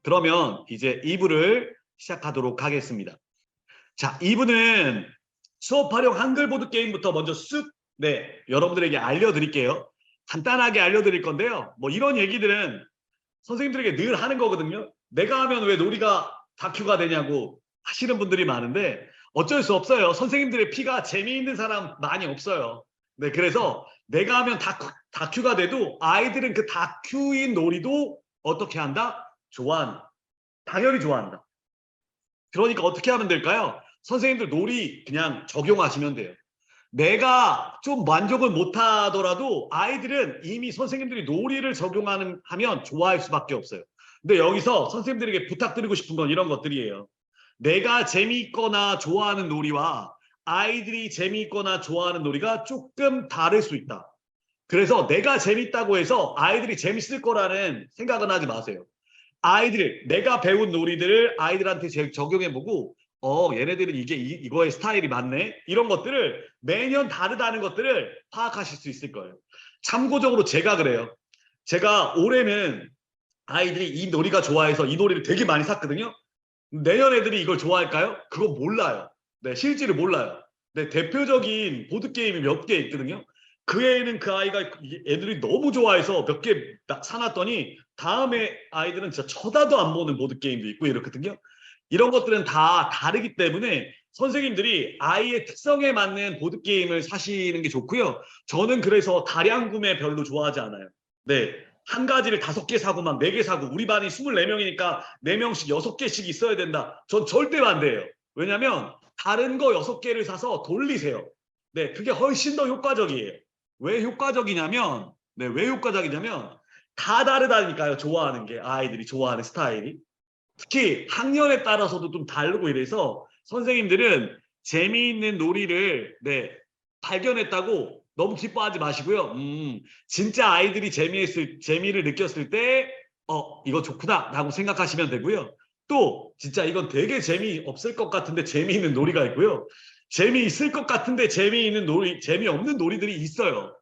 그러면 이제 2부를 시작하도록 하겠습니다. 자, 2부는 수업 활용 한글 보드 게임부터 먼저 쓱 여러분들에게 알려드릴게요. 간단하게 알려드릴 건데요. 뭐 이런 얘기들은 선생님들에게 늘 하는 거거든요. 내가 하면 왜 놀이가 다큐가 되냐고 하시는 분들이 많은데 어쩔 수 없어요. 선생님들의 피가 재미있는 사람 많이 없어요. 네, 그래서 내가 하면 다큐가 돼도 아이들은 그 다큐인 놀이도 어떻게 한다? 좋아한다. 당연히 좋아한다. 그러니까 어떻게 하면 될까요? 선생님들 놀이 그냥 적용하시면 돼요. 내가 좀 만족을 못하더라도 아이들은 이미 선생님들이 놀이를 적용하면 좋아할 수밖에 없어요. 근데 여기서 선생님들에게 부탁드리고 싶은 건 이런 것들이에요. 내가 재미있거나 좋아하는 놀이와 아이들이 재미있거나 좋아하는 놀이가 조금 다를 수 있다. 그래서 내가 재밌다고 해서 아이들이 재밌을 거라는 생각은 하지 마세요. 내가 배운 놀이들을 아이들한테 적용해보고 얘네들은 이거의 스타일이 맞네. 이런 것들을 매년 다르다는 것들을 파악하실 수 있을 거예요. 참고적으로 제가 그래요. 제가 올해는 아이들이 이 놀이가 좋아해서 이 놀이를 되게 많이 샀거든요. 내년 애들이 이걸 좋아할까요? 그거 몰라요. 네, 실제로 몰라요. 네, 대표적인 보드게임이 몇 개 있거든요. 그 애는 그 아이가 애들이 너무 좋아해서 몇 개 사놨더니 다음에 아이들은 진짜 쳐다도 안 보는 보드게임도 있고 이렇거든요. 이런 것들은 다 다르기 때문에 선생님들이 아이의 특성에 맞는 보드게임을 사시는 게 좋고요. 저는 그래서 다량 구매 별로 좋아하지 않아요. 네. 한 가지를 5개 사고 막 4개 사고 우리 반이 24명이니까 4명씩 6개씩 있어야 된다. 전 절대 반대예요. 왜냐면 다른 거 6개를 사서 돌리세요. 네, 그게 훨씬 더 효과적이에요. 왜 효과적이냐면 다 다르다니까요. 좋아하는 게 아이들이 좋아하는 스타일이. 특히 학년에 따라서도 좀 다르고 이래서 선생님들은 재미있는 놀이를 발견했다고 너무 기뻐하지 마시고요. 진짜 아이들이 재미를 느꼈을 때 이거 좋구나 라고 생각하시면 되고요. 또 진짜 이건 되게 재미없을 것 같은데 재미있는 놀이가 있고요. 재미있을 것 같은데 재미없는 놀이들이 있어요.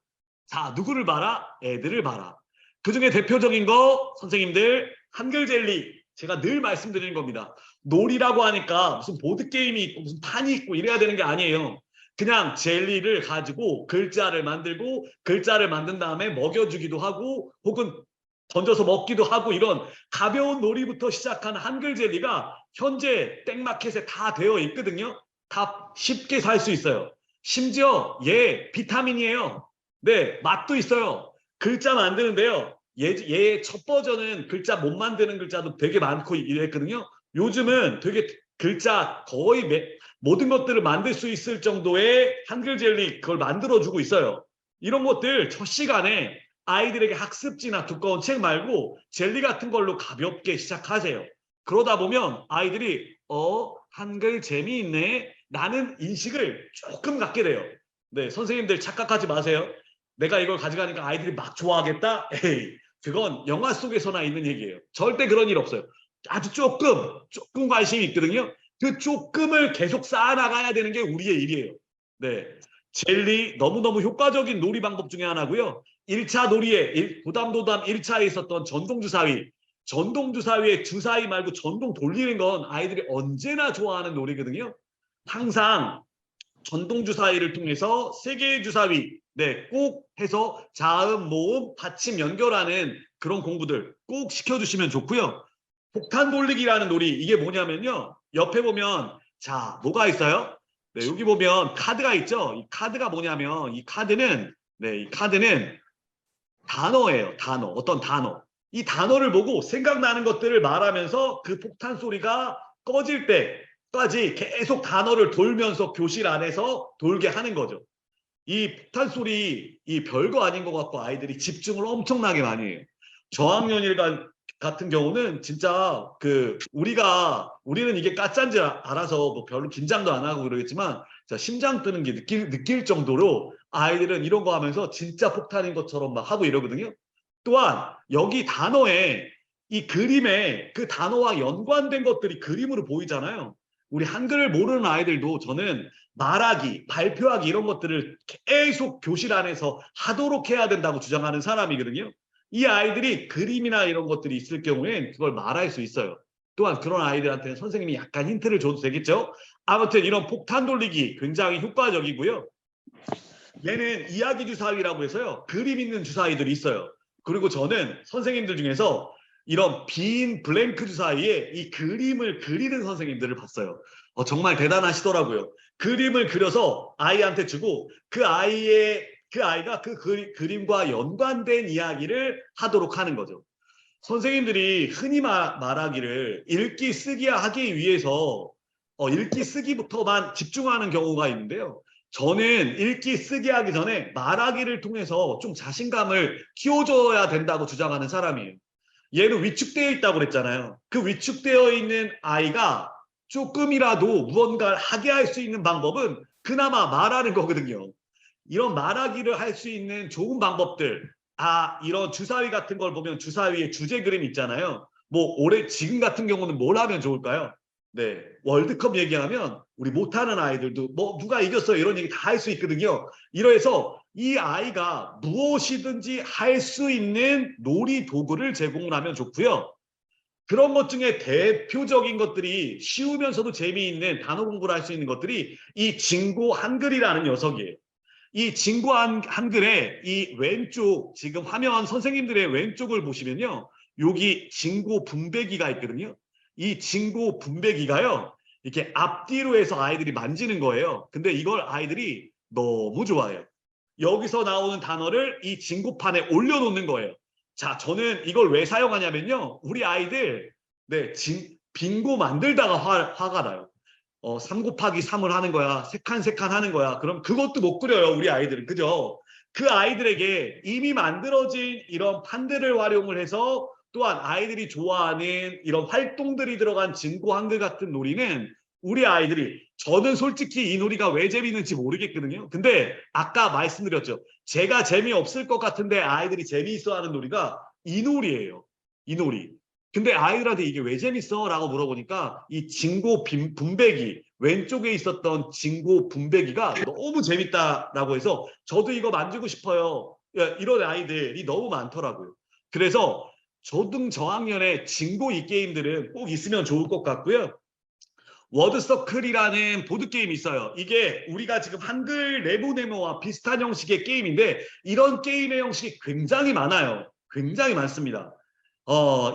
자, 누구를 봐라? 애들을 봐라. 그중에 대표적인 거 선생님들 한글 젤리 제가 늘 말씀드리는 겁니다. 놀이라고 하니까 무슨 보드게임이 있고 무슨 판이 있고 이래야 되는 게 아니에요. 그냥 젤리를 가지고 글자를 만들고 글자를 만든 다음에 먹여주기도 하고 혹은 던져서 먹기도 하고 이런 가벼운 놀이부터 시작한 한글 젤리가 현재 땡마켓에 다 되어 있거든요. 다 쉽게 살 수 있어요. 심지어 비타민이에요. 네, 맛도 있어요. 글자 만드는데요. 얘의 첫 버전은 글자 못 만드는 글자도 되게 많고 이랬거든요. 요즘은 되게 글자 거의 모든 것들을 만들 수 있을 정도의 한글 젤리 그걸 만들어주고 있어요. 이런 것들 첫 시간에 아이들에게 학습지나 두꺼운 책 말고 젤리 같은 걸로 가볍게 시작하세요. 그러다 보면 아이들이 한글 재미있네 라는 인식을 조금 갖게 돼요. 네, 선생님들 착각하지 마세요. 내가 이걸 가져가니까 아이들이 막 좋아하겠다? 에이, 그건 영화 속에서나 있는 얘기예요. 절대 그런 일 없어요. 아주 조금 관심이 있거든요. 그 조금을 계속 쌓아나가야 되는 게 우리의 일이에요. 네, 젤리 너무너무 효과적인 놀이 방법 중에 하나고요. 1차 놀이에 도담도담 1차에 있었던 전동주사위의 주사위 말고 전동 돌리는 건 아이들이 언제나 좋아하는 놀이거든요. 항상 전동주사위를 통해서 3개의 주사위 꼭 해서 자음, 모음, 받침 연결하는 그런 공부들 꼭 시켜주시면 좋고요. 폭탄 돌리기라는 놀이 이게 뭐냐면요. 옆에 보면 자 뭐가 있어요? 네, 여기 보면 카드가 있죠. 이 카드가 뭐냐면 이 카드는 단어예요. 단어. 어떤 단어. 이 단어를 보고 생각나는 것들을 말하면서 그 폭탄 소리가 꺼질 때까지 계속 단어를 돌면서 교실 안에서 돌게 하는 거죠. 이 폭탄 소리 이 별거 아닌 것 같고 아이들이 집중을 엄청나게 많이 해요. 저학년일 같은 경우는 진짜 우리는 이게 가짜인지 알아서 뭐 별로 긴장도 안 하고 그러겠지만 심장 뜨는 게 느낄 정도로 아이들은 이런 거 하면서 진짜 폭탄인 것처럼 막 하고 이러거든요. 또한 여기 단어에 이 그림에 그 단어와 연관된 것들이 그림으로 보이잖아요. 우리 한글을 모르는 아이들도 저는 말하기, 발표하기 이런 것들을 계속 교실 안에서 하도록 해야 된다고 주장하는 사람이거든요. 이 아이들이 그림이나 이런 것들이 있을 경우엔 그걸 말할 수 있어요. 또한 그런 아이들한테는 선생님이 약간 힌트를 줘도 되겠죠? 아무튼 이런 폭탄 돌리기 굉장히 효과적이고요. 얘는 이야기 주사위라고 해서요. 그림 있는 주사위들이 있어요. 그리고 저는 선생님들 중에서 이런 빈 블랭크 주사위에 이 그림을 그리는 선생님들을 봤어요. 정말 대단하시더라고요. 그림을 그려서 아이한테 주고 그 아이가 그 그림과 연관된 이야기를 하도록 하는 거죠. 선생님들이 흔히 말하기를 읽기 쓰기 하기 위해서 읽기 쓰기부터만 집중하는 경우가 있는데요. 저는 읽기 쓰기 하기 전에 말하기를 통해서 좀 자신감을 키워줘야 된다고 주장하는 사람이에요. 얘는 위축되어 있다고 그랬잖아요. 그 위축되어 있는 아이가 조금이라도 무언가를 하게 할 수 있는 방법은 그나마 말하는 거거든요. 이런 말하기를 할 수 있는 좋은 방법들, 이런 주사위 같은 걸 보면 주사위에 주제 그림 있잖아요. 뭐 올해 지금 같은 경우는 뭘 하면 좋을까요? 네, 월드컵 얘기하면 우리 못하는 아이들도 뭐 누가 이겼어요 이런 얘기 다 할 수 있거든요. 이래서 이 아이가 무엇이든지 할 수 있는 놀이 도구를 제공을 하면 좋고요. 그런 것 중에 대표적인 것들이 쉬우면서도 재미있는 단어 공부를 할 수 있는 것들이 이 진고 한글이라는 녀석이에요. 이 진고 한글의 이 왼쪽 지금 화면 선생님들의 왼쪽을 보시면요. 여기 진고 분배기가 있거든요. 이 진고 분배기가요. 이렇게 앞뒤로 해서 아이들이 만지는 거예요. 근데 이걸 아이들이 너무 좋아해요. 여기서 나오는 단어를 이 진고판에 올려놓는 거예요. 자, 저는 이걸 왜 사용하냐면요. 우리 아이들 빙고 만들다가 화가 나요. 3 곱하기 3을 하는 거야. 세 칸 하는 거야. 그럼 그것도 못 그려요. 우리 아이들은. 그죠? 그 아이들에게 이미 만들어진 이런 판들을 활용을 해서 또한 아이들이 좋아하는 이런 활동들이 들어간 진고 한글 같은 놀이는 우리 아이들이 저는 솔직히 이 놀이가 왜 재미있는지 모르겠거든요. 근데 아까 말씀드렸죠. 제가 재미없을 것 같은데 아이들이 재미있어 하는 놀이가 이 놀이예요. 이 놀이. 근데 아이들한테 이게 왜 재밌어? 라고 물어보니까 이 진고 분배기 왼쪽에 있었던 진고 분배기가 너무 재밌다라고 해서 저도 이거 만지고 싶어요. 이런 아이들이 너무 많더라고요. 그래서 초등 저학년에 진고 이 게임들은 꼭 있으면 좋을 것 같고요. 워드서클이라는 보드게임이 있어요. 이게 우리가 지금 한글 네모네모와 비슷한 형식의 게임인데 이런 게임의 형식이 굉장히 많아요. 굉장히 많습니다.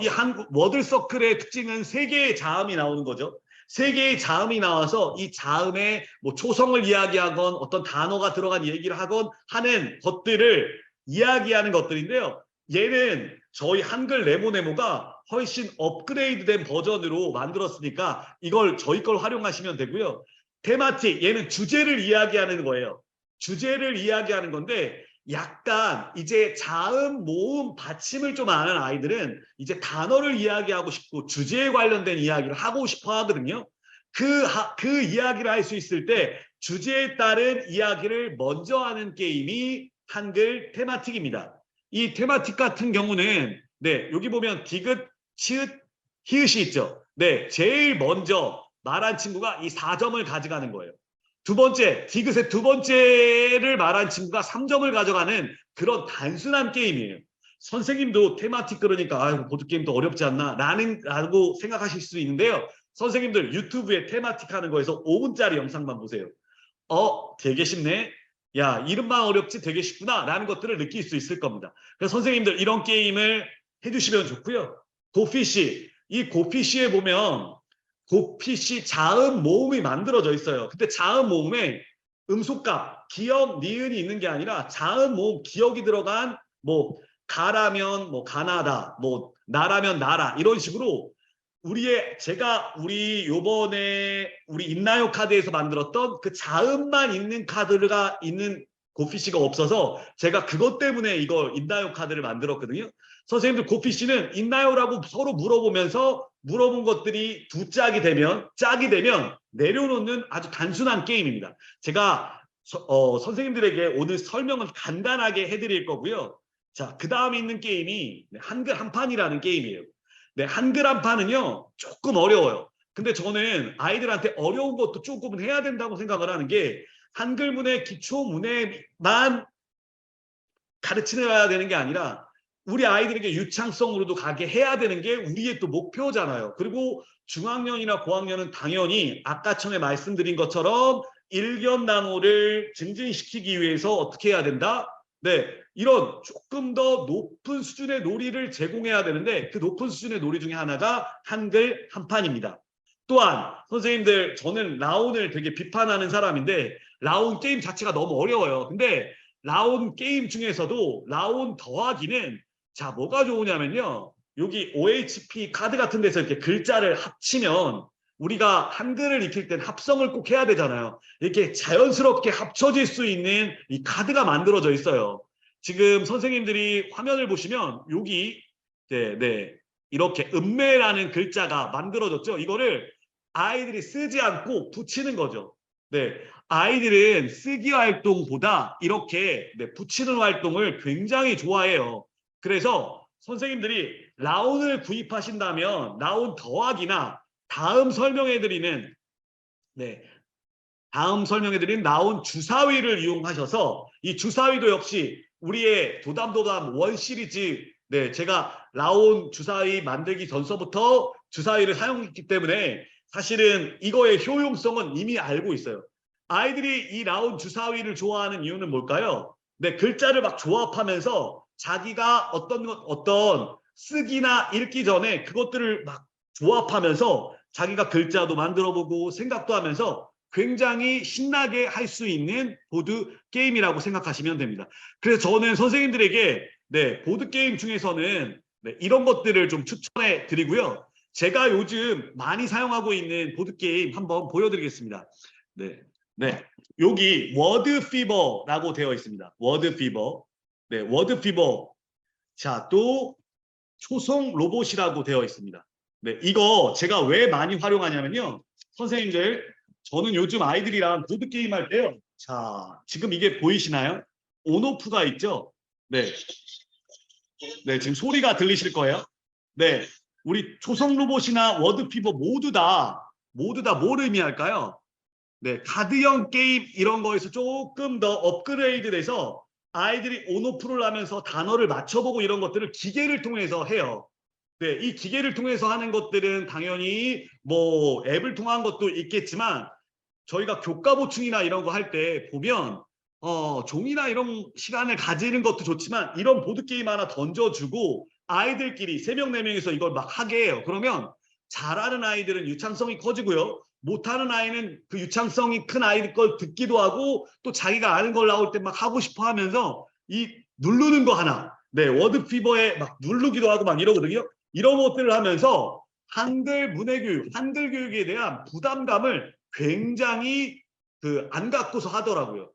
이 워드서클의 특징은 세 개의 자음이 나오는 거죠. 세 개의 자음이 나와서 이 자음에 뭐 초성을 이야기하건 어떤 단어가 들어간 얘기를 하건 하는 것들을 이야기하는 것들인데요. 얘는 저희 한글 네모네모가 훨씬 업그레이드된 버전으로 만들었으니까 이걸 저희 걸 활용하시면 되고요. 테마틱, 얘는 주제를 이야기하는 거예요. 주제를 이야기하는 건데 약간 이제 자음, 모음, 받침을 좀 아는 아이들은 이제 단어를 이야기하고 싶고 주제에 관련된 이야기를 하고 싶어 하거든요. 그 이야기를 할 수 있을 때 주제에 따른 이야기를 먼저 하는 게임이 한글 테마틱입니다. 이 테마틱 같은 경우는 여기 보면 디귿, 치읓, 히읗이 있죠. 제일 먼저 말한 친구가 이 4점을 가져가는 거예요. 두 번째, 디귿의 두 번째를 말한 친구가 3점을 가져가는 그런 단순한 게임이에요. 선생님도 테마틱 그러니까 보드게임도 어렵지 않나 라고 생각하실 수 있는데요. 선생님들 유튜브에 테마틱 하는 거에서 5분짜리 영상만 보세요. 되게 쉽네. 야, 이름만 어렵지 되게 쉽구나 라는 것들을 느낄 수 있을 겁니다. 그래서 선생님들 이런 게임을 해주시면 좋고요. 고피쉬, 이 고피쉬에 보면 고피쉬 자음 모음이 만들어져 있어요. 근데 자음 모음에 음속값, 기역, 니은이 있는 게 아니라 자음 모음, 기역이 들어간 뭐 가라면 뭐 가나다, 뭐 나라면 나라 이런 식으로 제가 요번에 우리 있나요 카드에서 만들었던 그 자음만 있는 카드가 있는 고피쉬가 없어서 제가 그것 때문에 이거 있나요 카드를 만들었거든요. 선생님들 고피쉬는 있나요라고 서로 물어보면서 물어본 것들이 짝이 되면 내려놓는 아주 단순한 게임입니다. 제가 선생님들에게 오늘 설명을 간단하게 해드릴 거고요. 자, 그 다음에 있는 게임이 한글 한판이라는 게임이에요. 한글 한판은요 조금 어려워요. 근데 저는 아이들한테 어려운 것도 조금은 해야 된다고 생각을 하는 게 한글문의 기초문해만 가르치려야 되는 게 아니라 우리 아이들에게 유창성으로도 가게 해야 되는 게 우리의 또 목표잖아요. 그리고 중학년이나 고학년은 당연히 아까 전에 말씀드린 것처럼 일견나노를 증진시키기 위해서 어떻게 해야 된다? 네, 이런 조금 더 높은 수준의 놀이를 제공해야 되는데 그 높은 수준의 놀이 중에 하나가 한글 한판입니다. 또한 선생님들 저는 라온을 되게 비판하는 사람인데 라온 게임 자체가 너무 어려워요. 근데 라온 게임 중에서도 라온 더하기는 자 뭐가 좋으냐면요. 여기 OHP 카드 같은 데서 이렇게 글자를 합치면 우리가 한글을 익힐 땐 합성을 꼭 해야 되잖아요. 이렇게 자연스럽게 합쳐질 수 있는 이 카드가 만들어져 있어요. 지금 선생님들이 화면을 보시면 여기 네, 이렇게 음매라는 글자가 만들어졌죠. 이거를 아이들이 쓰지 않고 붙이는 거죠. 네, 아이들은 쓰기 활동보다 이렇게 붙이는 활동을 굉장히 좋아해요. 그래서 선생님들이 라운을 구입하신다면 라운 더하기나 다음 설명해드리는 라운 주사위를 이용하셔서 이 주사위도 역시 우리의 도담도담 원 시리즈 제가 라온 주사위 만들기 전서부터 주사위를 사용했기 때문에 사실은 이거의 효용성은 이미 알고 있어요. 아이들이 이 라온 주사위를 좋아하는 이유는 뭘까요? 글자를 막 조합하면서 자기가 어떤 쓰기나 읽기 전에 그것들을 막 조합하면서 자기가 글자도 만들어보고 생각도 하면서 굉장히 신나게 할 수 있는 보드 게임이라고 생각하시면 됩니다. 그래서 저는 선생님들에게 보드 게임 중에서는 이런 것들을 좀 추천해 드리고요. 제가 요즘 많이 사용하고 있는 보드 게임 한번 보여드리겠습니다. 여기 워드 피버라고 되어 있습니다. 워드 피버. 워드 피버. 자, 또 초성 로봇이라고 되어 있습니다. 이거 제가 왜 많이 활용하냐면요. 선생님들, 저는 요즘 아이들이랑 보드게임 할 때요. 자, 지금 이게 보이시나요? 온오프가 있죠? 지금 소리가 들리실 거예요. 우리 초성 로봇이나 워드피버 모두 다 뭘 의미할까요? 카드형 게임 이런 거에서 조금 더 업그레이드 돼서 아이들이 온오프를 하면서 단어를 맞춰보고 이런 것들을 기계를 통해서 해요. 이 기계를 통해서 하는 것들은 당연히 뭐 앱을 통한 것도 있겠지만 저희가 교과 보충이나 이런 거 할 때 보면 종이나 이런 시간을 가지는 것도 좋지만 이런 보드게임 하나 던져주고 아이들끼리 3명, 4명이서 이걸 막 하게 해요. 그러면 잘하는 아이들은 유창성이 커지고요. 못하는 아이는 그 유창성이 큰 아이들 걸 듣기도 하고 또 자기가 아는 걸 나올 때 막 하고 싶어 하면서 이 누르는 거 하나 워드 피버에 막 누르기도 하고 막 이러거든요. 이런 것들을 하면서 한글 문해 교육, 한글 교육에 대한 부담감을 굉장히 안 갖고서 하더라고요.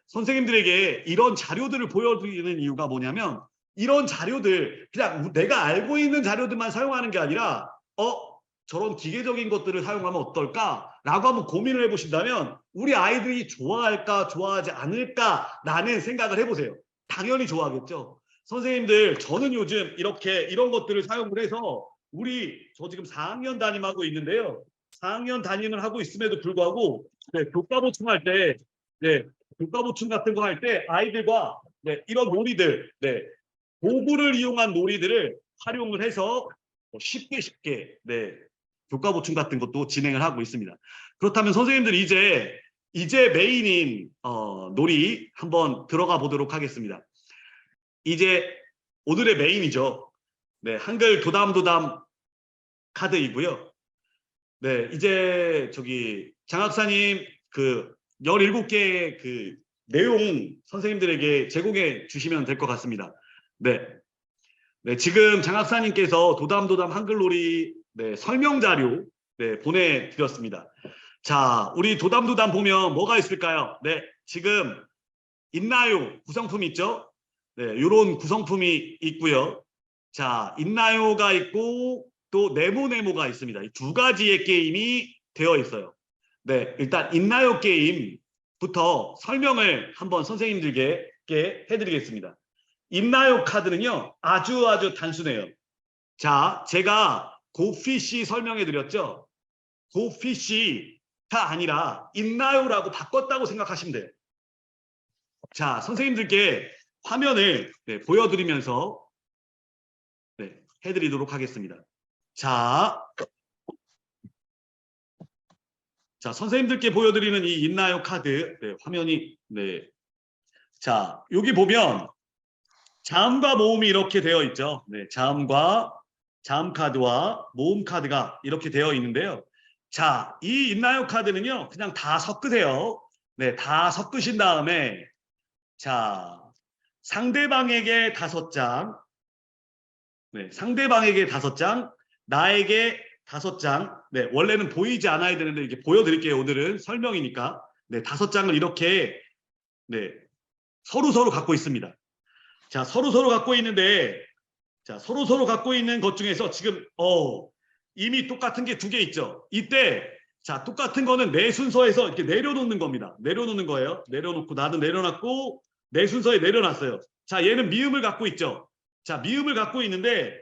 선생님들에게 이런 자료들을 보여드리는 이유가 뭐냐면 이런 자료들 그냥 내가 알고 있는 자료들만 사용하는 게 아니라 저런 기계적인 것들을 사용하면 어떨까라고 한번 고민을 해보신다면 우리 아이들이 좋아할까 좋아하지 않을까라는 생각을 해보세요. 당연히 좋아하겠죠. 선생님들 저는 요즘 이런 것들을 사용을 해서 저 지금 4학년 담임하고 있는데요. 4학년 담임을 하고 있음에도 불구하고 교과 보충할 때 교과 보충 같은 거 할 때 아이들과 이런 놀이들 도구를 이용한 놀이들을 활용을 해서 쉽게 교과 보충 같은 것도 진행을 하고 있습니다. 그렇다면 선생님들 이제 메인인 놀이 한번 들어가 보도록 하겠습니다. 이제 오늘의 메인이죠. 한글 도담도담 카드이고요. 이제 저기 장학사님 그 17개의 그 내용 선생님들에게 제공해 주시면 될 것 같습니다. 지금 장학사님께서 도담도담 한글놀이 설명 자료 보내드렸습니다. 자, 우리 도담도담 보면 뭐가 있을까요? 지금 있나요? 구성품 있죠? 이런 구성품이 있고요. 자, 있나요가 있고 또 네모네모가 있습니다. 이 두 가지의 게임이 되어 있어요. 일단 있나요 게임부터 설명을 한번 선생님들께 해드리겠습니다. 있나요 카드는요 아주 단순해요. 자, 제가 고피쉬 설명해 드렸죠. 고피쉬가 아니라 있나요라고 바꿨다고 생각하시면 돼요. 자, 선생님들께 화면을 보여드리면서 해드리도록 하겠습니다. 자, 선생님들께 보여드리는 이 있나요 카드. 네, 화면이 네. 자, 여기 보면 자음과 모음이 이렇게 되어 있죠. 네, 자음 카드와 모음 카드가 이렇게 되어 있는데요. 자, 이 있나요 카드는요, 그냥 다 섞으세요. 네, 다 섞으신 다음에, 자, 상대방에게 5장, 네, 상대방에게 5장, 나에게 5장, 네, 원래는 보이지 않아야 되는데 이렇게 보여드릴게요. 오늘은 설명이니까. 네, 5장을 이렇게, 네, 서로 갖고 있습니다. 자, 서로 갖고 있는데, 자, 서로 갖고 있는 것 중에서 지금 이미 똑같은 게 2개 있죠. 이때 자, 똑같은 거는 내 순서에서 이렇게 내려놓는 겁니다. 내려놓는 거예요. 내려놓고 나도 내려놨고 내 순서에 내려놨어요. 자, 얘는 미음을 갖고 있죠. 자, 미음을 갖고 있는데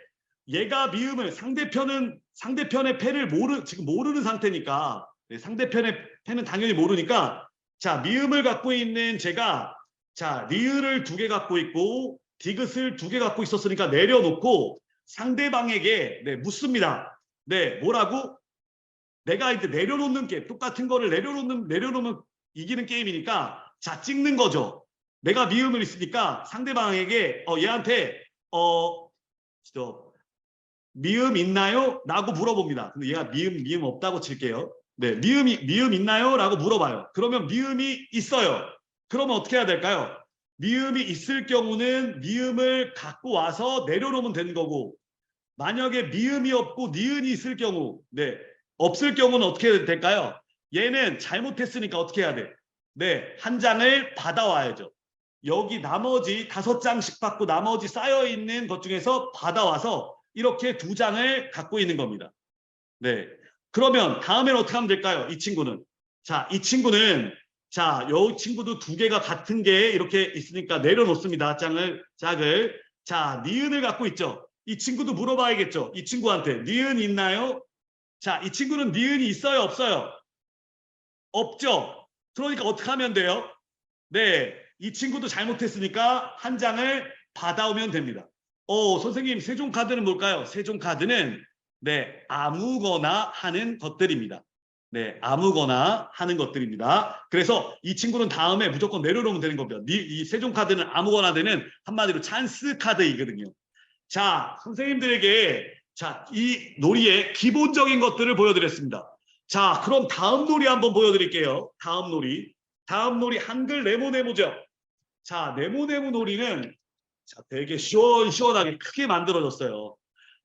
얘가 미음을 상대편의 패를 지금 모르는 상태니까 네, 상대편의 패는 당연히 모르니까 자, 미음을 갖고 있는 제가 자, 리을을 2개 갖고 있고 디귿을 2개 갖고 있었으니까 내려놓고 상대방에게 네, 묻습니다. 네, 뭐라고? 내가 이제 내려놓는 게 똑같은 거를 내려놓으면 이기는 게임이니까 자, 찍는 거죠. 내가 미음을 있으니까 상대방에게 얘한테 미음 있나요? 라고 물어봅니다. 근데 얘가 미음 없다고 칠게요. 네, 미음 있나요? 라고 물어봐요. 그러면 미음이 있어요. 그러면 어떻게 해야 될까요? 미음이 있을 경우는 미음을 갖고 와서 내려놓으면 되는 거고 만약에 미음이 없고 니은이 있을 경우 네, 없을 경우는 어떻게 될까요? 얘는 잘못했으니까 어떻게 해야 돼? 네, 한 장을 받아와야죠. 여기 나머지 5장씩 받고 나머지 쌓여있는 것 중에서 받아와서 이렇게 2장을 갖고 있는 겁니다. 네, 그러면 다음에는 어떻게 하면 될까요? 이 친구는 자, 이 친구는 자, 요 친구도 2개가 같은 게 이렇게 있으니까 내려놓습니다. 짝을. 자, 니은을 갖고 있죠. 이 친구도 물어봐야겠죠. 이 친구한테 니은 있나요? 자, 이 친구는 니은이 있어요, 없어요? 없죠. 그러니까 어떻게 하면 돼요? 네, 이 친구도 잘못했으니까 한 장을 받아오면 됩니다. 선생님, 세종 카드는 뭘까요? 세종 카드는 네, 아무거나 하는 것들입니다. 네, 아무거나 하는 것들입니다. 그래서 이 친구는 다음에 무조건 내려놓으면 되는 겁니다. 이 세종 카드는 아무거나 되는 한마디로 찬스 카드이거든요. 자, 선생님들에게 자, 이 놀이의 기본적인 것들을 보여드렸습니다. 자, 그럼 다음 놀이 한번 보여드릴게요. 다음 놀이 한글 네모네모죠. 자, 네모네모 놀이는 자, 되게 시원시원하게 크게 만들어졌어요.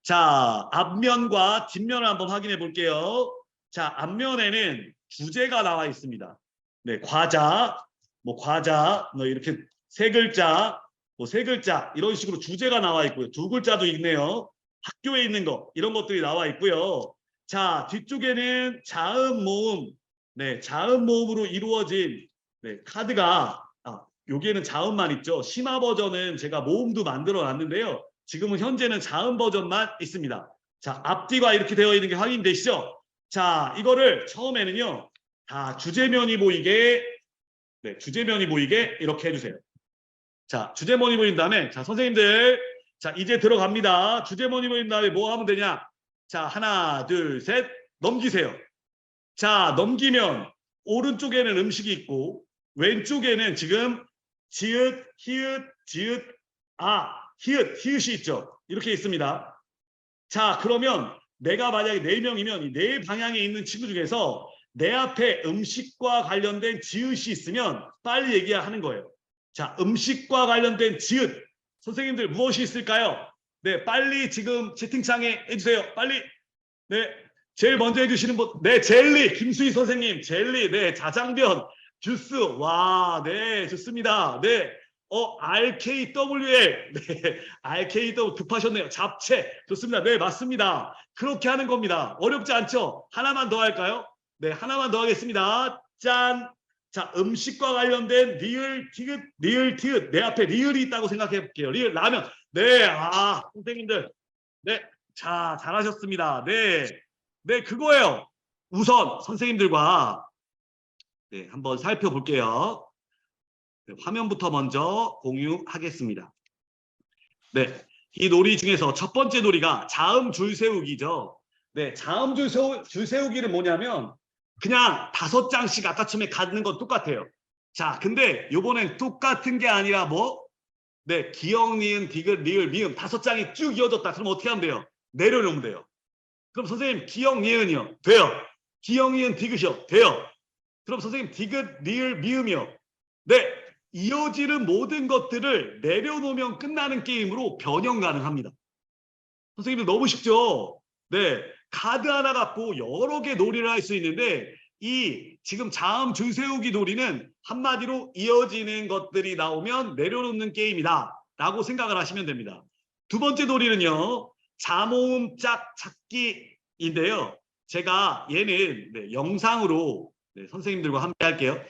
자, 앞면과 뒷면을 한번 확인해 볼게요. 자, 앞면에는 주제가 나와 있습니다. 네, 과자, 이렇게 3글자, 3글자 이런 식으로 주제가 나와 있고요. 2글자도 있네요. 학교에 있는 거 이런 것들이 나와 있고요. 자, 뒤쪽에는 자음 모음, 네, 자음 모음으로 이루어진 네, 카드가 여기에는 자음만 있죠. 심화 버전은 제가 모음도 만들어 놨는데요. 지금은 현재는 자음 버전만 있습니다. 자, 앞뒤가 이렇게 되어 있는 게 확인되시죠? 자, 이거를 처음에는요. 다 주제면이 보이게 네, 주제면이 보이게 이렇게 해주세요. 자, 주제면이 보인 다음에 자, 선생님들 자, 이제 들어갑니다. 주제면이 보인 다음에 뭐 하면 되냐? 자, 하나, 둘, 셋 넘기세요. 자, 넘기면 오른쪽에는 음식이 있고 왼쪽에는 지금 지읒, 히읗, 지읒, 히읗이 있죠. 이렇게 있습니다. 자, 그러면 내가 만약에 4명이면 이 4방향에 있는 친구 중에서 내 앞에 음식과 관련된 지읒이 있으면 빨리 얘기하는 거예요. 자, 음식과 관련된 지읒. 선생님들 무엇이 있을까요? 네, 빨리 지금 채팅창에 해주세요. 빨리. 네, 제일 먼저 해주시는 분. 네, 젤리. 김수희 선생님. 젤리. 네, 자장면. 주스. 와, 네, 좋습니다. 네. RKWL. 네, RKW 급하셨네요. 잡채. 좋습니다. 네, 맞습니다. 그렇게 하는 겁니다. 어렵지 않죠? 하나만 더 할까요? 네, 하나만 더 하겠습니다. 짠. 자, 음식과 관련된 리을, 티읕. 내 앞에 리을이 있다고 생각해 볼게요. 리을, 라면. 네, 선생님들. 네, 자, 잘하셨습니다. 네, 네, 그거예요. 우선 선생님들과 네, 한번 살펴볼게요. 네, 화면부터 먼저 공유하겠습니다. 네, 이 놀이 중에서 첫 번째 놀이가 자음 줄 세우기죠. 네, 자음 줄 세우기는 뭐냐면 그냥 5장씩 아까 처음에 갖는 건 똑같아요. 자, 근데 요번엔 똑같은 게 아니라 뭐? 네, 기역, 니은, 디귿, 리을, 미음 5장이 쭉 이어졌다. 그럼 어떻게 하면 돼요? 내려놓으면 돼요. 그럼 선생님 기역, 니은이요? 돼요. 기역, 니은, 디귿이요? 돼요. 그럼 선생님 디귿, 리을, 미음이요? 네, 이어지는 모든 것들을 내려놓으면 끝나는 게임으로 변형 가능합니다. 선생님들 너무 쉽죠? 네, 카드 하나 갖고 여러 개 놀이를 할 수 있는데 이 지금 자음 줄 세우기 놀이는 한마디로 이어지는 것들이 나오면 내려놓는 게임이다 라고 생각을 하시면 됩니다. 두 번째 놀이는요, 자모음 짝 찾기인데요. 제가 얘는 네, 영상으로 네, 선생님들과 함께 할게요.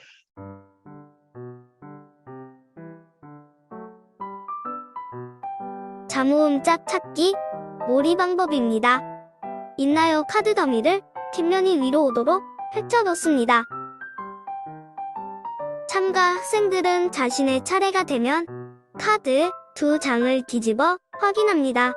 자모음 짝 찾기 놀이 방법입니다. 있나요? 카드 더미를 뒷면이 위로 오도록 펼쳐놓습니다. 참가 학생들은 자신의 차례가 되면 카드 2장을 뒤집어 확인합니다.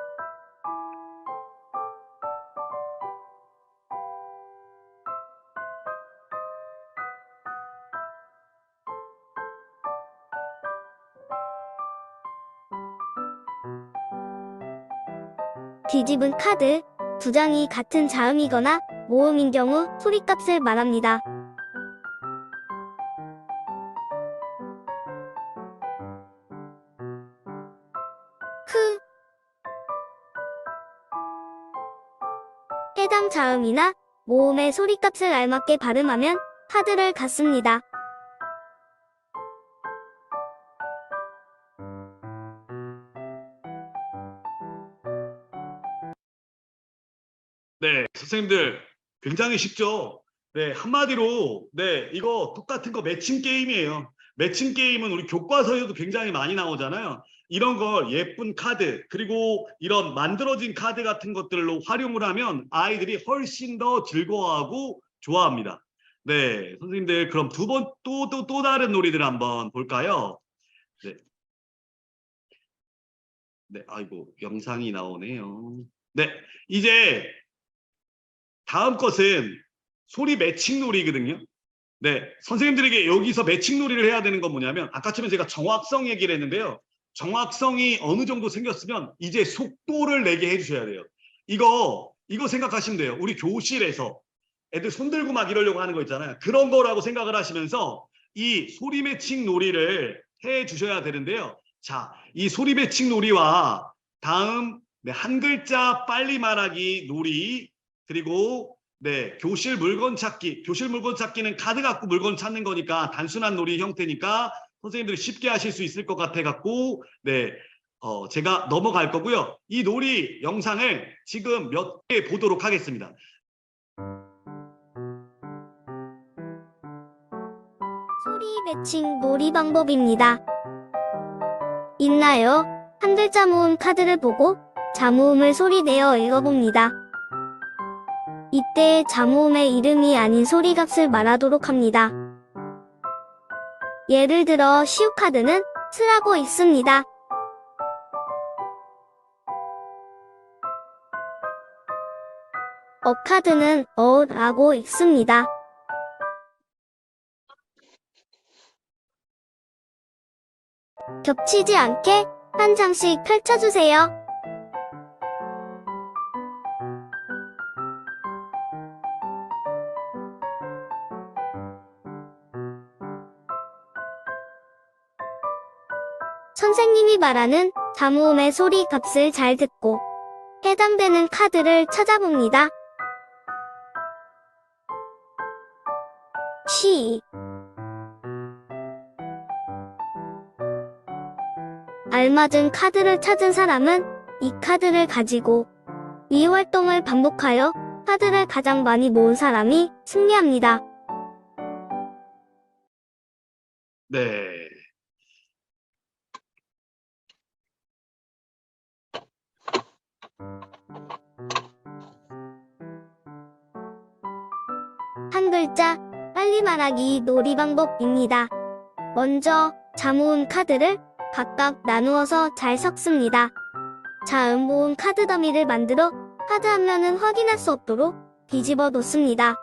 뒤집은 카드 2장이 같은 자음이거나 모음인 경우 소리값을 말합니다. 해당 자음이나 모음의 소리값을 알맞게 발음하면 카드를 갖습니다. 네, 선생님들 굉장히 쉽죠? 네, 한마디로 네, 이거 똑같은 거 매칭 게임이에요. 매칭 게임은 우리 교과서에도 굉장히 많이 나오잖아요. 이런 걸 예쁜 카드 그리고 이런 만들어진 카드 같은 것들로 활용을 하면 아이들이 훨씬 더 즐거워하고 좋아합니다. 네, 선생님들 그럼 또 다른 놀이들 한번 볼까요? 네. 네, 아이고 영상이 나오네요. 네, 이제 다음 것은 소리 매칭 놀이거든요. 네, 선생님들에게 여기서 매칭 놀이를 해야 되는 건 뭐냐면 아까 처음에 제가 정확성 얘기를 했는데요. 정확성이 어느 정도 생겼으면 이제 속도를 내게 해주셔야 돼요. 이거 생각하시면 돼요. 우리 교실에서 애들 손 들고 막 이러려고 하는 거 있잖아요. 그런 거라고 생각을 하시면서 이 소리 매칭 놀이를 해주셔야 되는데요. 자, 이 소리 매칭 놀이와 다음 네, 한 글자 빨리 말하기 놀이 그리고 네, 교실 물건 찾기. 교실 물건 찾기는 카드 갖고 물건 찾는 거니까 단순한 놀이 형태니까 선생님들이 쉽게 하실 수 있을 것 같아 갖고 네, 제가 넘어갈 거고요. 이 놀이 영상을 지금 몇 개 보도록 하겠습니다. 소리 매칭 놀이 방법입니다. 있나요? 한 글자 모음 카드를 보고 자모음을 소리 내어 읽어봅니다. 이때 자모음의 이름이 아닌 소리값을 말하도록 합니다. 예를 들어 시우 카드는 스라고 읽습니다. 어 카드는 어라고 읽습니다. 겹치지 않게 한 장씩 펼쳐주세요. 선생님이 말하는 자모음의 소리 값을 잘 듣고 해당되는 카드를 찾아봅니다. 시 알맞은 카드를 찾은 사람은 이 카드를 가지고 이 활동을 반복하여 카드를 가장 많이 모은 사람이 승리합니다. 네. 한 글자 빨리 말하기 놀이 방법입니다. 먼저 자모음 카드를 각각 나누어서 잘 섞습니다. 자음 모음 카드 더미를 만들어 카드 한 면은 확인할 수 없도록 뒤집어 놓습니다.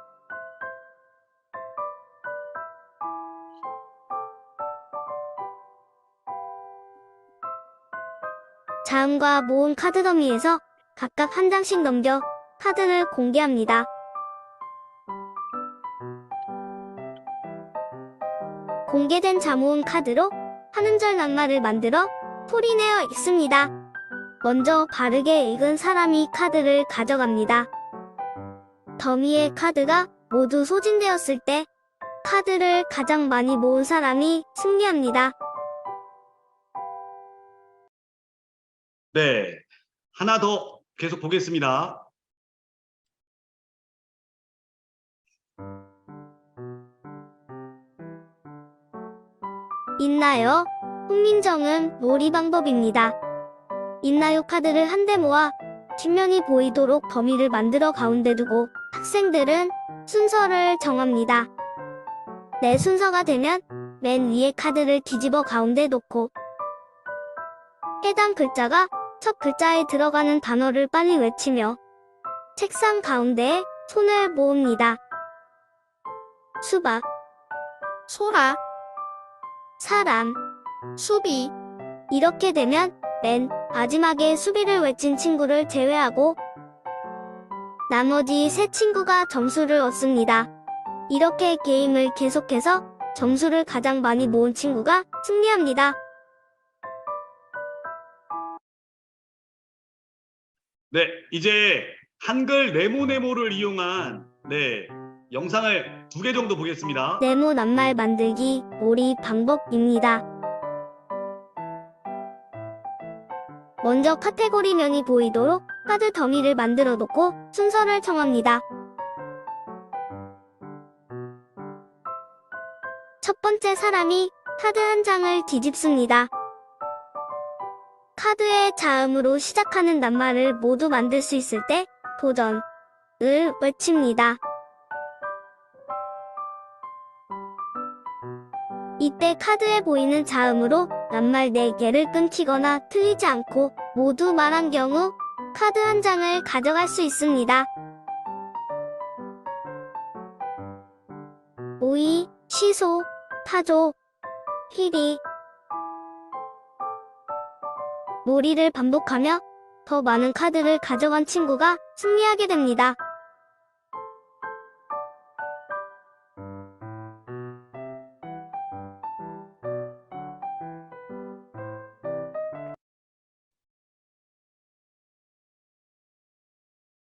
자음과 모음 카드 더미에서 각각 한 장씩 넘겨 카드를 공개합니다. 공개된 자모음 카드로 한 음절 낱말을 만들어 소리내어 읽습니다. 먼저 바르게 읽은 사람이 카드를 가져갑니다. 더미의 카드가 모두 소진되었을 때 카드를 가장 많이 모은 사람이 승리합니다. 네, 하나 더 계속 보겠습니다. 있나요? 훈민정음 놀이 방법입니다. 있나요 카드를 한데 모아 뒷면이 보이도록 더미를 만들어 가운데 두고 학생들은 순서를 정합니다. 내 순서가 되면 맨 위에 카드를 뒤집어 가운데 놓고 해당 글자가 첫 글자에 들어가는 단어를 빨리 외치며 책상 가운데에 손을 모읍니다. 수박, 소라, 사람, 수비. 이렇게 되면 맨 마지막에 수비를 외친 친구를 제외하고 나머지 세 친구가 점수를 얻습니다. 이렇게 게임을 계속해서 점수를 가장 많이 모은 친구가 승리합니다. 네, 이제 한글 네모네모를 이용한 영상을 2개 정도 보겠습니다. 네모 낱말 만들기 놀이 방법입니다. 먼저 카테고리면이 보이도록 카드 더미를 만들어 놓고 순서를 정합니다. 첫 번째 사람이 카드 한 장을 뒤집습니다. 카드의 자음으로 시작하는 낱말을 모두 만들 수 있을 때 도전을 외칩니다. 이때 카드에 보이는 자음으로 낱말 4개를 끊기거나 틀리지 않고 모두 말한 경우 카드 한 장을 가져갈 수 있습니다. 오이, 시소, 타조, 희리. 놀이를 반복하며 더 많은 카드를 가져간 친구가 승리하게 됩니다.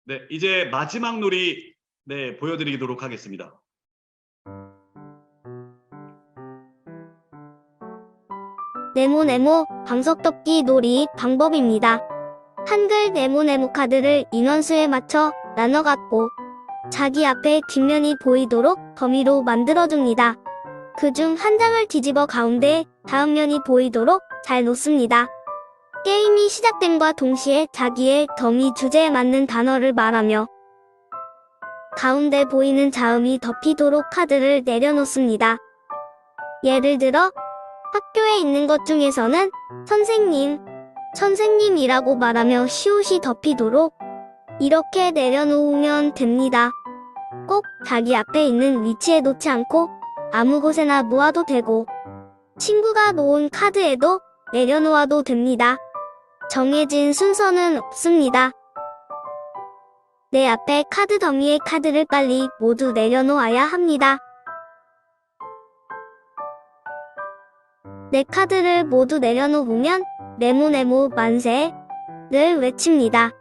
네, 이제 마지막 놀이 보여드리도록 하겠습니다. 네모네모 방석덮기 놀이 방법입니다. 한글 네모네모 카드를 인원수에 맞춰 나눠 갖고 자기 앞에 뒷면이 보이도록 더미로 만들어줍니다. 그중 한 장을 뒤집어 가운데에 다음 면이 보이도록 잘 놓습니다. 게임이 시작됨과 동시에 자기의 더미 주제에 맞는 단어를 말하며 가운데 보이는 자음이 덮이도록 카드를 내려놓습니다. 예를 들어 학교에 있는 것 중에서는 선생님, 선생님이라고 말하며 시옷이 덮이도록 이렇게 내려놓으면 됩니다. 꼭 자기 앞에 있는 위치에 놓지 않고 아무 곳에나 놓아도 되고 친구가 놓은 카드에도 내려놓아도 됩니다. 정해진 순서는 없습니다. 내 앞에 카드 더미의 카드를 빨리 모두 내려놓아야 합니다. 내 카드를 모두 내려놓으면 네모네모 만세를 외칩니다.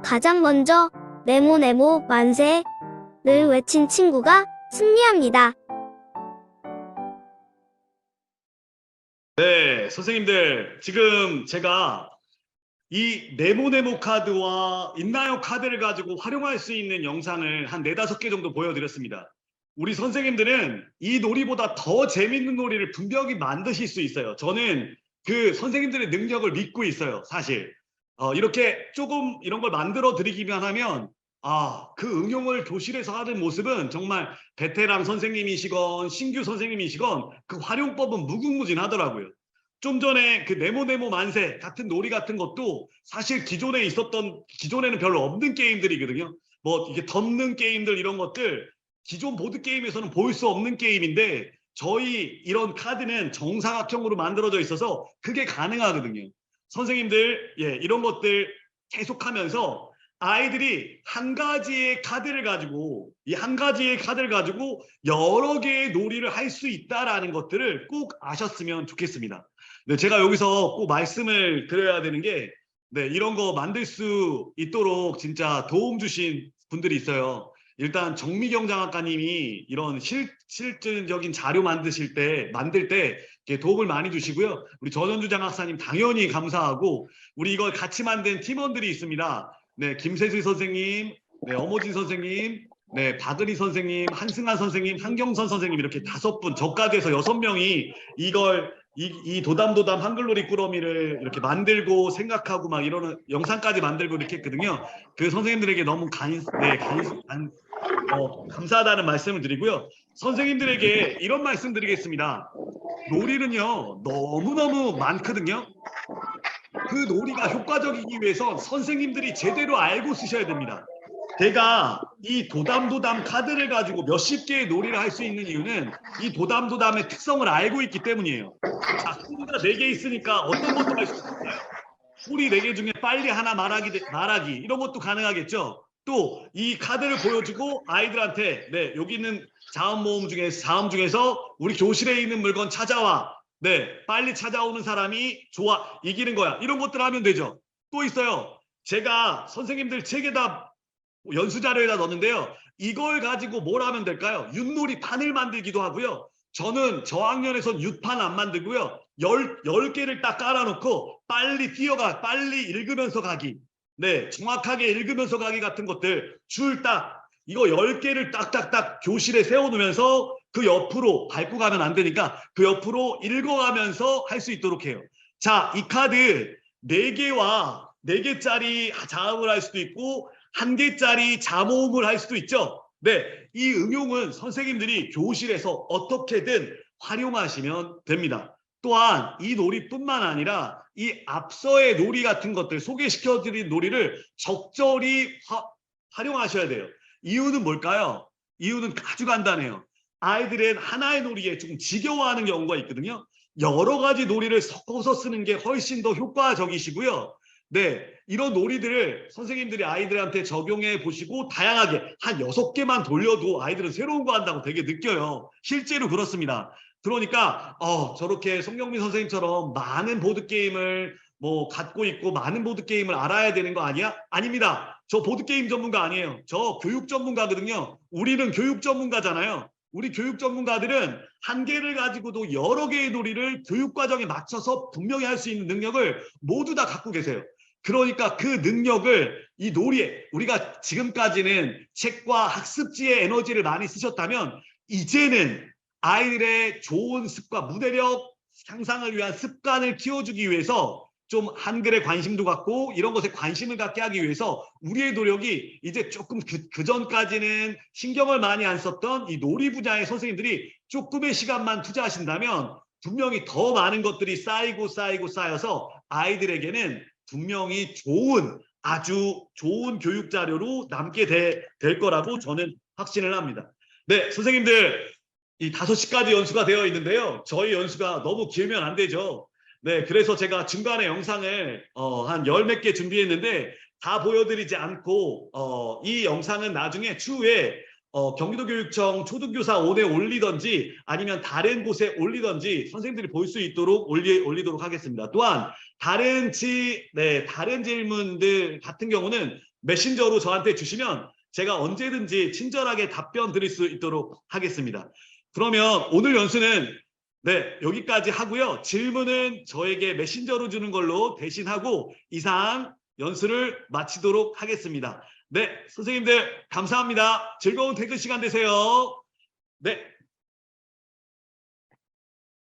가장 먼저 네모네모 만세를 외친 친구가 승리합니다. 네, 선생님들, 지금 제가 이 네모네모 카드와 있나요 카드를 가지고 활용할 수 있는 영상을 한 4-5개 정도 보여드렸습니다. 우리 선생님들은 이 놀이보다 더 재밌는 놀이를 분명히 만드실 수 있어요. 저는 그 선생님들의 능력을 믿고 있어요, 사실. 이렇게 조금 이런 걸 만들어 드리기만 하면 그 응용을 교실에서 하는 모습은 정말 베테랑 선생님이시건 신규 선생님이시건 그 활용법은 무궁무진하더라고요. 좀 전에 그 네모네모 만세 같은 놀이 같은 것도 사실 기존에는 별로 없는 게임들이거든요. 뭐 이게 덮는 게임들 이런 것들 기존 보드 게임에서는 볼 수 없는 게임인데 저희 이런 카드는 정사각형으로 만들어져 있어서 그게 가능하거든요. 선생님들 이런 것들 계속하면서 아이들이 한 가지의 카드를 가지고 여러 개의 놀이를 할 수 있다라는 것들을 꼭 아셨으면 좋겠습니다. 네, 제가 여기서 꼭 말씀을 드려야 되는 게 이런 거 만들 수 있도록 진짜 도움 주신 분들이 있어요. 일단 정미경 장학과님이 이런 실질적인 자료 만들 때 도움을 많이 주시고요. 우리 전현주 장학사님 당연히 감사하고 우리 이걸 같이 만든 팀원들이 있습니다. 네, 김세슬 선생님, 네, 어머진 선생님, 네, 박은희 선생님, 한승환 선생님, 한경선 선생님 이렇게 5분, 저까지 해서 6명이 이 도담도담 한글놀이 꾸러미를 이렇게 만들고 생각하고 막 이러는 영상까지 만들고 이렇게 했거든요. 그 선생님들에게 너무 감사하다는 말씀을 드리고요. 선생님들에게 이런 말씀 드리겠습니다. 놀이는요, 너무너무 많거든요. 그 놀이가 효과적이기 위해서 선생님들이 제대로 알고 쓰셔야 됩니다. 제가 이 도담도담 카드를 가지고 몇십 개의 놀이를 할 수 있는 이유는 이 도담도담의 특성을 알고 있기 때문이에요. 자, 소리가 4개 있으니까 어떤 것도 할 수 있을까요? 소리 4개 중에 빨리 하나 말하기 이런 것도 가능하겠죠. 또 이 카드를 보여주고 아이들한테 여기 있는 자음 중에서 우리 교실에 있는 물건 찾아와. 빨리 찾아오는 사람이 이기는 거야. 이런 것들 하면 되죠. 또 있어요. 제가 선생님들 책에다 연수 자료에다 넣었는데요. 이걸 가지고 뭘 하면 될까요? 윷놀이 판을 만들기도 하고요. 저는 저학년에선 윷판 안 만들고요. 10개를 딱 깔아놓고 빨리 읽으면서 가기. 정확하게 읽으면서 가기 같은 것들 이거 10개를 딱딱딱 교실에 세워놓으면서 그 옆으로 밟고 가면 안 되니까 그 옆으로 읽어가면서 할 수 있도록 해요. 자, 이 카드 4개짜리 자음을 할 수도 있고 1개짜리 자모음을 할 수도 있죠. 이 응용은 선생님들이 교실에서 어떻게든 활용하시면 됩니다. 또한 이 놀이뿐만 아니라 이 앞서의 놀이 같은 것들 소개시켜드린 놀이를 적절히 활용하셔야 돼요. 이유는 뭘까요? 이유는 아주 간단해요. 아이들은 하나의 놀이에 조금 지겨워하는 경우가 있거든요. 여러 가지 놀이를 섞어서 쓰는 게 훨씬 더 효과적이시고요. 이런 놀이들을 선생님들이 아이들한테 적용해 보시고 다양하게 한 6개만 돌려도 아이들은 새로운 거 한다고 되게 느껴요. 실제로 그렇습니다. 그러니까 저렇게 송경민 선생님처럼 많은 보드게임을 갖고 있고 많은 보드게임을 알아야 되는 거 아니야? 아닙니다. 저 보드게임 전문가 아니에요. 저 교육 전문가거든요. 우리는 교육 전문가잖아요. 우리 교육 전문가들은 한 개를 가지고도 여러 개의 놀이를 교육과정에 맞춰서 분명히 할 수 있는 능력을 모두 다 갖고 계세요. 그러니까 그 능력을 이 놀이에 우리가 지금까지는 책과 학습지의 에너지를 많이 쓰셨다면 이제는 아이들의 좋은 습관, 무대력 향상을 위한 습관을 키워주기 위해서 좀 한글에 관심도 갖고 이런 것에 관심을 갖게 하기 위해서 우리의 노력이 이제 조금 그전까지는 신경을 많이 안 썼던 이 놀이 분야의 선생님들이 조금의 시간만 투자하신다면 분명히 더 많은 것들이 쌓여서 아이들에게는 분명히 아주 좋은 교육 자료로 남게 될 거라고 저는 확신을 합니다. 선생님들 이 5시까지 연수가 되어 있는데요. 저희 연수가 너무 길면 안 되죠. 그래서 제가 중간에 영상을 한 10몇 개 준비했는데 다 보여드리지 않고 이 영상은 나중에 추후에 경기도교육청 초등교사 5에 올리던지 아니면 다른 곳에 올리던지 선생님들이 볼 수 있도록 올리도록 하겠습니다. 또한 다른 질문들 같은 경우는 메신저로 저한테 주시면 제가 언제든지 친절하게 답변 드릴 수 있도록 하겠습니다. 그러면 오늘 연수는 여기까지 하고요. 질문은 저에게 메신저로 주는 걸로 대신하고 이상 연수를 마치도록 하겠습니다. 선생님들 감사합니다. 즐거운 퇴근 시간 되세요.